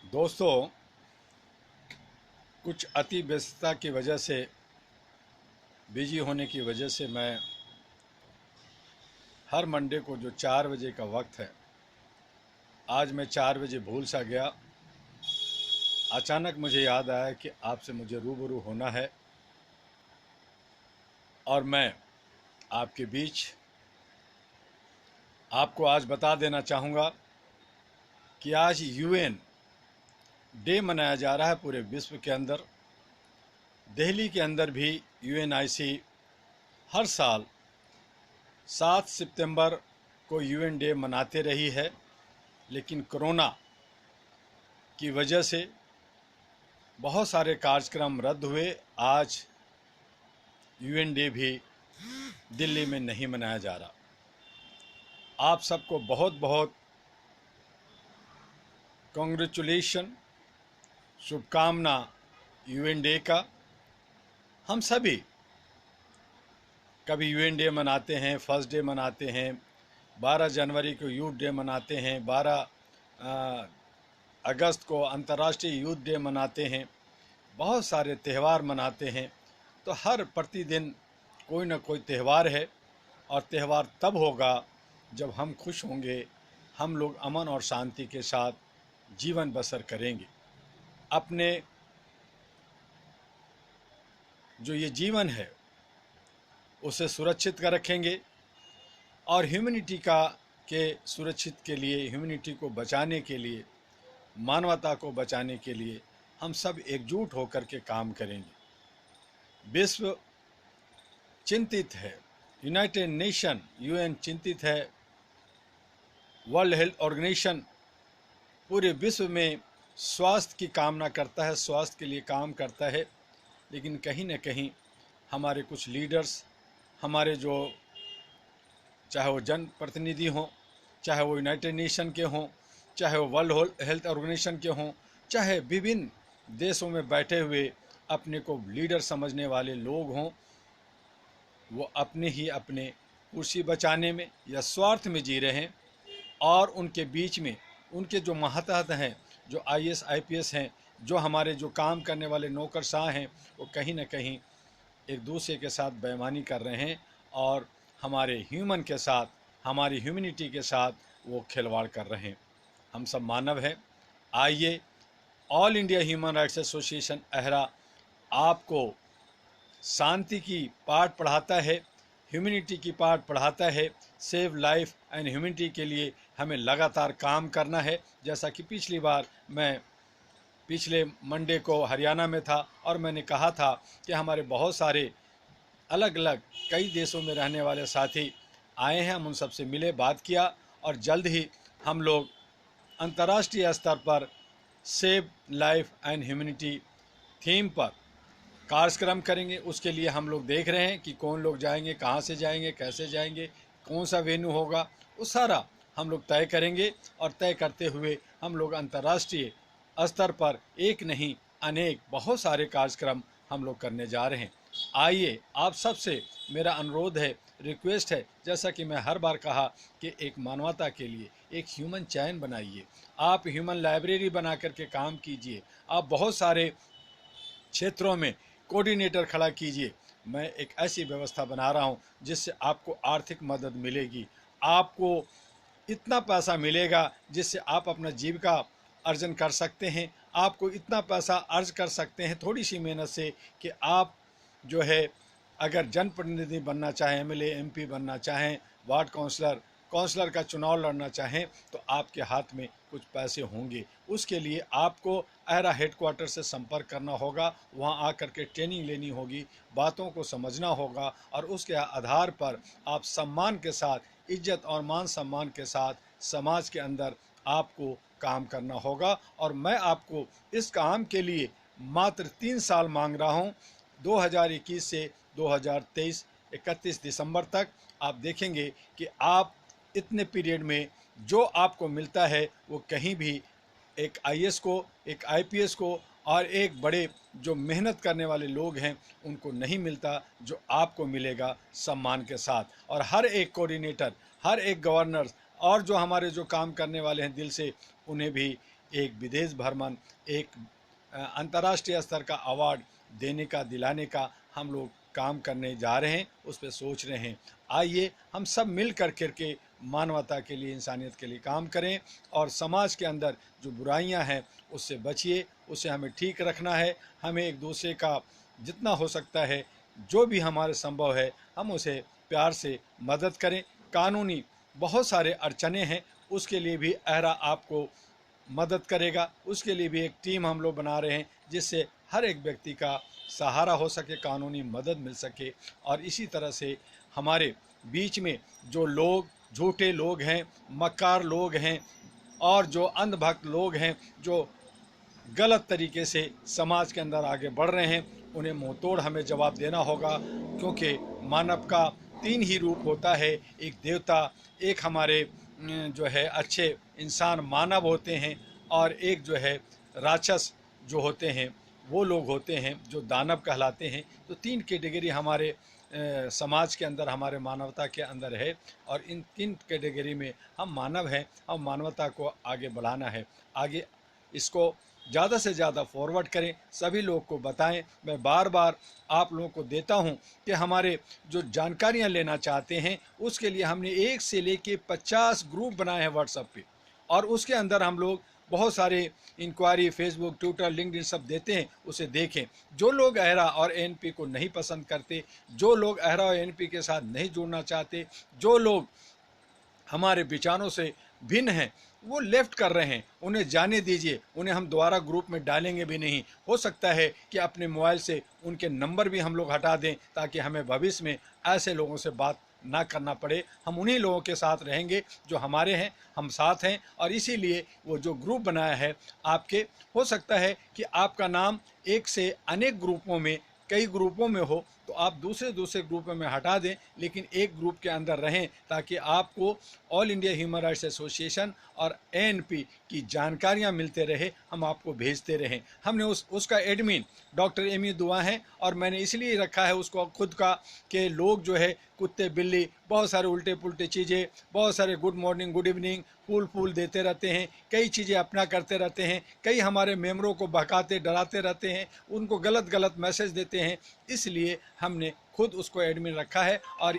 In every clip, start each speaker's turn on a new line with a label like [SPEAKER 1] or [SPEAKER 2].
[SPEAKER 1] दोस्तों, कुछ अति व्यस्तता की वजह से, बिजी होने की वजह से मैं हर मंडे को जो 4 बजे का वक्त है, आज मैं 4 बजे भूल सा गया। अचानक मुझे याद आया कि आपसे मुझे रूबरू होना है और मैं आपके बीच आपको आज बता देना चाहूँगा कि आज यूएन डे मनाया जा रहा है पूरे विश्व के अंदर। दिल्ली के अंदर भी यूएनआईसी हर साल 7 सितंबर को यूएन डे मनाते रही है, लेकिन कोरोना की वजह से बहुत सारे कार्यक्रम रद्द हुए। आज यूएन डे भी दिल्ली में नहीं मनाया जा रहा। आप सबको बहुत बहुत कॉन्ग्रेचुलेशन, शुभकामना यूएन डे का। हम सभी कभी यूएन डे मनाते हैं, फर्स्ट डे मनाते हैं, 12 जनवरी को यूथ डे मनाते हैं, 12 अगस्त को अंतर्राष्ट्रीय यूथ डे मनाते हैं, बहुत सारे त्यौहार मनाते हैं। तो हर प्रतिदिन कोई ना कोई त्यौहार है और त्यौहार तब होगा जब हम खुश होंगे, हम लोग अमन और शांति के साथ जीवन बसर करेंगे। अपने जो ये जीवन है उसे सुरक्षित कर रखेंगे और ह्यूमैनिटी के सुरक्षित के लिए, ह्यूमैनिटी को बचाने के लिए, मानवता को बचाने के लिए हम सब एकजुट होकर के काम करेंगे। विश्व चिंतित है, यूनाइटेड नेशन यूएन चिंतित है, वर्ल्ड हेल्थ ऑर्गेनाइजेशन पूरे विश्व में स्वास्थ्य की कामना करता है, स्वास्थ्य के लिए काम करता है। लेकिन कहीं न कहीं हमारे कुछ लीडर्स, हमारे जो चाहे वो जनप्रतिनिधि हों, चाहे वो यूनाइटेड नेशन के हों, चाहे वो वर्ल्ड हेल्थ ऑर्गेनाइजेशन के हों, चाहे विभिन्न देशों में बैठे हुए अपने को लीडर समझने वाले लोग हों, वो अपने कुर्सी बचाने में या स्वार्थ में जी रहे हैं। और उनके बीच में उनके जो महंत हैं, जो आईएएस आईपीएस हैं, जो हमारे जो काम करने वाले नौकरशाह हैं, वो कहीं ना कहीं एक दूसरे के साथ बेईमानी कर रहे हैं और हमारे ह्यूमन के साथ, हमारी ह्यूमैनिटी के साथ वो खिलवाड़ कर रहे हैं। हम सब मानव हैं। आइए, All India Human Rights Association अहरा आपको शांति की पाठ पढ़ाता है, ह्यूमैनिटी की पाठ पढ़ाता है। सेव लाइफ एंड ह्यूमैनिटी के लिए हमें लगातार काम करना है। जैसा कि पिछली बार मैं पिछले मंडे को हरियाणा में था और मैंने कहा था कि हमारे बहुत सारे अलग अलग कई देशों में रहने वाले साथी आए हैं, हम उन सबसे मिले, बात किया और जल्द ही हम लोग अंतर्राष्ट्रीय स्तर पर save life and humanity theme पर कार्यक्रम करेंगे। उसके लिए हम लोग देख रहे हैं कि कौन लोग जाएंगे, कहाँ से जाएंगे, कैसे जाएंगे, कौन सा वेन्यू होगा, वो सारा हम लोग तय करेंगे। और तय करते हुए हम लोग अंतर्राष्ट्रीय स्तर पर एक नहीं अनेक बहुत सारे कार्यक्रम हम लोग करने जा रहे हैं। आइए, आप सबसे मेरा अनुरोध है, रिक्वेस्ट है, जैसा कि मैं हर बार कहा कि एक मानवता के लिए एक ह्यूमन चैन बनाइए, आप ह्यूमन लाइब्रेरी बना करके काम कीजिए, आप बहुत सारे क्षेत्रों में कोऑर्डिनेटर खड़ा कीजिए। मैं एक ऐसी व्यवस्था बना रहा हूं जिससे आपको आर्थिक मदद मिलेगी, आपको इतना पैसा मिलेगा जिससे आप अपना जीविका अर्जन कर सकते हैं, आपको इतना पैसा अर्ज कर सकते हैं थोड़ी सी मेहनत से कि आप जो है अगर जनप्रतिनिधि बनना चाहें, एमएलए एमपी बनना चाहें, वार्ड काउंसलर का चुनाव लड़ना चाहें, तो आपके हाथ में कुछ पैसे होंगे। उसके लिए आपको अहरा हेडक्वार्टर से संपर्क करना होगा, वहां आकर के ट्रेनिंग लेनी होगी, बातों को समझना होगा और उसके आधार पर आप सम्मान के साथ, इज्जत और मान सम्मान के साथ समाज के अंदर आपको काम करना होगा। और मैं आपको इस काम के लिए मात्र 3 साल मांग रहा हूं, 2021 से 2023 31 दिसंबर तक। आप देखेंगे कि आप इतने पीरियड में जो आपको मिलता है वो कहीं भी एक आईएएस को, एक आईपीएस को और एक बड़े जो मेहनत करने वाले लोग हैं उनको नहीं मिलता, जो आपको मिलेगा सम्मान के साथ। और हर एक कोऑर्डिनेटर, हर एक गवर्नर और जो हमारे जो काम करने वाले हैं दिल से, उन्हें भी एक विदेश भ्रमण, एक अंतर्राष्ट्रीय स्तर का अवार्ड देने का, दिलाने का हम लोग काम करने जा रहे हैं, उस पर सोच रहे हैं। आइए हम सब मिल कर के मानवता के लिए, इंसानियत के लिए काम करें और समाज के अंदर जो बुराइयां हैं उससे बचिए, उसे हमें ठीक रखना है। हमें एक दूसरे का जितना हो सकता है, जो भी हमारे संभव है, हम उसे प्यार से मदद करें। कानूनी बहुत सारे अड़चने हैं, उसके लिए भी अहरा आपको मदद करेगा। उसके लिए भी एक टीम हम लोग बना रहे हैं, जिससे हर एक व्यक्ति का सहारा हो सके, कानूनी मदद मिल सके। और इसी तरह से हमारे बीच में जो लोग झूठे लोग हैं, मक्कार लोग हैं और जो अंधभक्त लोग हैं, जो गलत तरीके से समाज के अंदर आगे बढ़ रहे हैं, उन्हें मुंहतोड़ हमें जवाब देना होगा। क्योंकि मानव का तीन ही रूप होता है, एक देवता, एक हमारे जो है अच्छे इंसान मानव होते हैं, और एक जो है राक्षस जो होते हैं, वो लोग होते हैं जो दानव कहलाते हैं। तो तीन कैटेगरी हमारे समाज के अंदर, हमारे मानवता के अंदर है, और इन तीन कैटेगरी में हम मानव हैं। हम मानवता को आगे बढ़ाना है, आगे इसको ज़्यादा से ज़्यादा फॉरवर्ड करें, सभी लोग को बताएं। मैं बार बार आप लोगों को देता हूं कि हमारे जो जानकारियां लेना चाहते हैं, उसके लिए हमने 1 से लेके 50 ग्रुप बनाए हैं व्हाट्सएप पे, और उसके अंदर हम लोग बहुत सारे इंक्वायरी फेसबुक, ट्विटर, लिंक्डइन सब देते हैं, उसे देखें। जो लोग अहरा और एएनपी को नहीं पसंद करते, जो लोग अहरा और एएनपी के साथ नहीं जुड़ना चाहते, जो लोग हमारे विचारों से भिन्न हैं, वो लेफ्ट कर रहे हैं, उन्हें जाने दीजिए। उन्हें हम दोबारा ग्रुप में डालेंगे भी नहीं। हो सकता है कि अपने मोबाइल से उनके नंबर भी हम लोग हटा दें, ताकि हमें भविष्य में ऐसे लोगों से बात ना करना पड़े। हम उन्हीं लोगों के साथ रहेंगे जो हमारे हैं, हम साथ हैं। और इसीलिए वो जो ग्रुप बनाया है आपके, हो सकता है कि आपका नाम एक से अनेक ग्रुपों में, कई ग्रुपों में हो, तो आप दूसरे ग्रुपों में हटा दें, लेकिन एक ग्रुप के अंदर रहें, ताकि आपको all India Human Rights association और एएनपी की जानकारियां मिलते रहे, हम आपको भेजते रहें। हमने उसका एडमिन डॉक्टर एमी दुआ है, और मैंने इसलिए रखा है उसको खुद का, कि लोग जो है कुत्ते बिल्ली बहुत सारे उल्टे पुल्टे चीज़ें, बहुत सारे गुड मॉर्निंग, गुड इवनिंग, फूल देते रहते हैं, कई चीज़ें अपना करते रहते हैं, कई हमारे मेम्बरों को बहकाते डराते रहते हैं, उनको गलत मैसेज देते हैं। इसलिए हमने खुद उसको एडमिन रखा है, और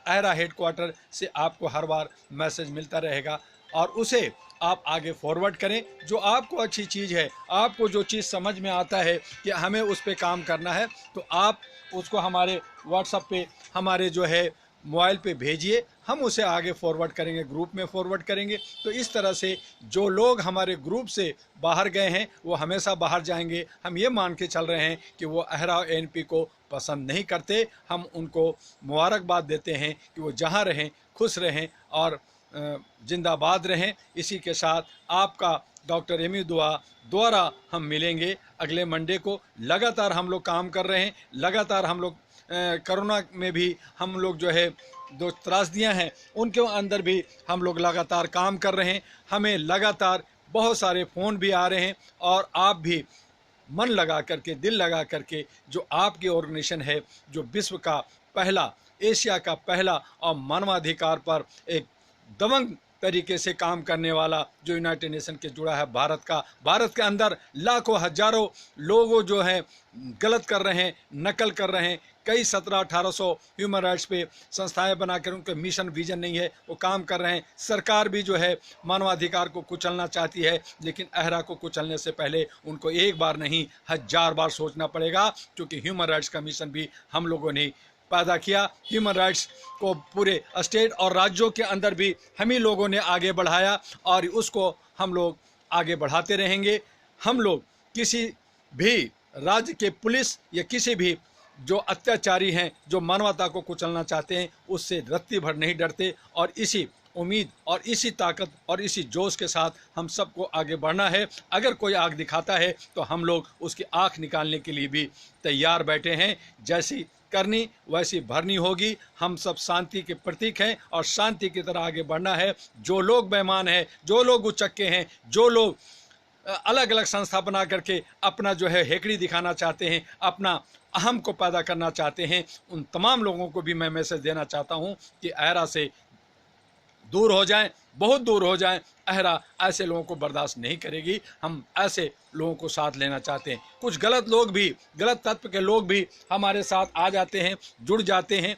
[SPEAKER 1] अहरा हेडक्वार्टर से आपको हर बार मैसेज मिलता रहेगा, और उसे आप आगे फॉरवर्ड करें। जो आपको अच्छी चीज़ है, आपको जो चीज़ समझ में आता है कि हमें उस पर काम करना है, तो आप उसको हमारे व्हाट्सएप पे, हमारे जो है मोबाइल पे भेजिए, हम उसे आगे फॉरवर्ड करेंगे, ग्रुप में फॉरवर्ड करेंगे। तो इस तरह से जो लोग हमारे ग्रुप से बाहर गए हैं, वो हमेशा बाहर जाएंगे। हम ये मान के चल रहे हैं कि वो अहरा एएनपी को पसंद नहीं करते। हम उनको मुबारकबाद देते हैं कि वो जहाँ रहें खुश रहें और जिंदाबाद रहें। इसी के साथ आपका डॉक्टर एमी दुआ द्वारा हम मिलेंगे अगले मंडे को। लगातार हम लोग काम कर रहे हैं, लगातार हम लोग कोरोना में भी हम लोग जो है जो त्रासदियाँ हैं उनके अंदर भी हम लोग लगातार काम कर रहे हैं। हमें लगातार बहुत सारे फ़ोन भी आ रहे हैं, और आप भी मन लगा करके, दिल लगा करके, जो आपकी ऑर्गेनाइजेशन है, जो विश्व का पहला, एशिया का पहला और मानवाधिकार पर एक दबंग तरीके से काम करने वाला जो यूनाइटेड नेशन के जुड़ा है, भारत के अंदर लाखों हजारों लोगों जो हैं गलत कर रहे हैं, नकल कर रहे हैं। कई 1700-1800 ह्यूमन राइट्स पे संस्थाएं बनाकर, उनके मिशन विजन नहीं है, वो काम कर रहे हैं। सरकार भी जो है मानवाधिकार को कुचलना चाहती है, लेकिन अहरा को कुचलने से पहले उनको एक बार नहीं 1000 बार सोचना पड़ेगा, क्योंकि ह्यूमन राइट्स का मिशन भी हम लोगों ने पैदा किया। ह्यूमन राइट्स को पूरे स्टेट और राज्यों के अंदर भी हम ही लोगों ने आगे बढ़ाया, और उसको हम लोग आगे बढ़ाते रहेंगे। हम लोग किसी भी राज्य के पुलिस या किसी भी जो अत्याचारी हैं, जो मानवता को कुचलना चाहते हैं, उससे रत्ती भर नहीं डरते। और इसी उम्मीद और इसी ताकत और इसी जोश के साथ हम सबको आगे बढ़ना है। अगर कोई आग दिखाता है तो हम लोग उसकी आँख निकालने के लिए भी तैयार बैठे हैं। जैसी करनी वैसी भरनी होगी। हम सब शांति के प्रतीक हैं, और शांति की तरह आगे बढ़ना है। जो लोग बेईमान हैं, जो लोग उचक्के हैं, जो लोग अलग अलग संस्था बना करके अपना जो है हेकड़ी दिखाना चाहते हैं, अपना अहम को पैदा करना चाहते हैं, उन तमाम लोगों को भी मैं मैसेज देना चाहता हूं कि अहरा से दूर हो जाएं, बहुत दूर हो जाएं। अहरा ऐसे लोगों को बर्दाश्त नहीं करेगी। हम ऐसे लोगों को साथ लेना चाहते हैं। कुछ गलत लोग भी, गलत तत्व के लोग भी हमारे साथ आ जाते हैं, जुड़ जाते हैं।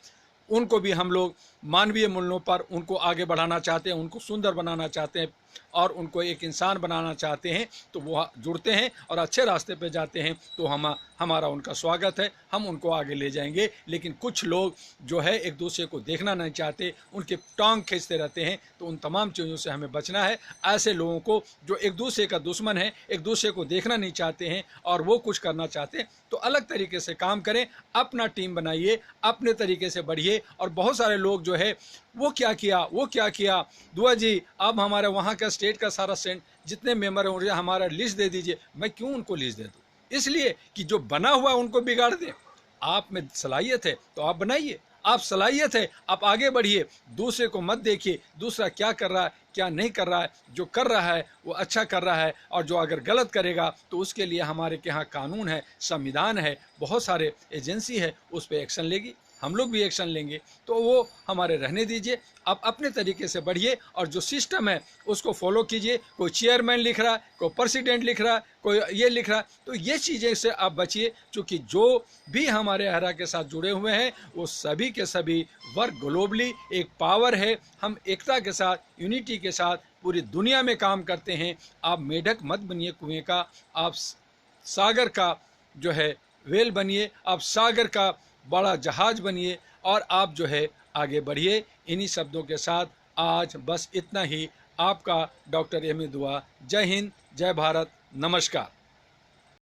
[SPEAKER 1] उनको भी हम लोग मानवीय मूल्यों पर उनको आगे बढ़ाना चाहते हैं, उनको सुंदर बनाना चाहते हैं और उनको एक इंसान बनाना चाहते हैं। तो वो जुड़ते हैं और अच्छे रास्ते पे जाते हैं, तो हमारा उनका स्वागत है, हम उनको आगे ले जाएंगे। लेकिन कुछ लोग जो है एक दूसरे को देखना नहीं चाहते, उनके टांग खींचते रहते हैं, तो उन तमाम चीज़ों से हमें बचना है। ऐसे लोगों को जो एक दूसरे का दुश्मन है, एक दूसरे को देखना नहीं चाहते हैं और वो कुछ करना चाहते हैं, तो अलग तरीके से काम करें, अपना टीम बनाइए, अपने तरीके से बढ़िए। और बहुत सारे लोग जो है वो क्या किया दुआ जी, अब हमारे वहाँ का स्टेट का सारा जितने मेंबर हैं हमारा लिस्ट दे दीजिए। मैं क्यों उनको लिस्ट दे दूँ? इसलिए कि जो बना हुआ उनको बिगाड़ दें। आप में सलाहियत है तो आप बनाइए, आप सलाहियत है आप आगे बढ़िए। दूसरे को मत देखिए दूसरा क्या कर रहा है क्या नहीं कर रहा है। जो कर रहा है वो अच्छा कर रहा है, और जो अगर गलत करेगा तो उसके लिए हमारे के यहाँ कानून है, संविधान है, बहुत सारे एजेंसी है, उस पर एक्शन लेगी, हम लोग भी एक्शन लेंगे। तो वो हमारे रहने दीजिए, आप अपने तरीके से बढ़िए और जो सिस्टम है उसको फॉलो कीजिए। कोई चेयरमैन लिख रहा है, कोई प्रेसिडेंट लिख रहा है, कोई ये लिख रहा है, तो ये चीज़ें से आप बचिए। क्योंकि जो भी हमारे अहरा के साथ जुड़े हुए हैं वो सभी के सभी वर्ग ग्लोबली एक पावर है। हम एकता के साथ, यूनिटी के साथ पूरी दुनिया में काम करते हैं। आप मेढक मत बनिए कुएं का, आप सागर का जो है वेल बनिए, आप सागर का बड़ा जहाज बनिए और आप जो है आगे बढ़िए। इन्हीं शब्दों के साथ आज बस इतना ही। आपका डॉक्टर एम ए दुआ। जय हिंद, जय भारत, नमस्कार।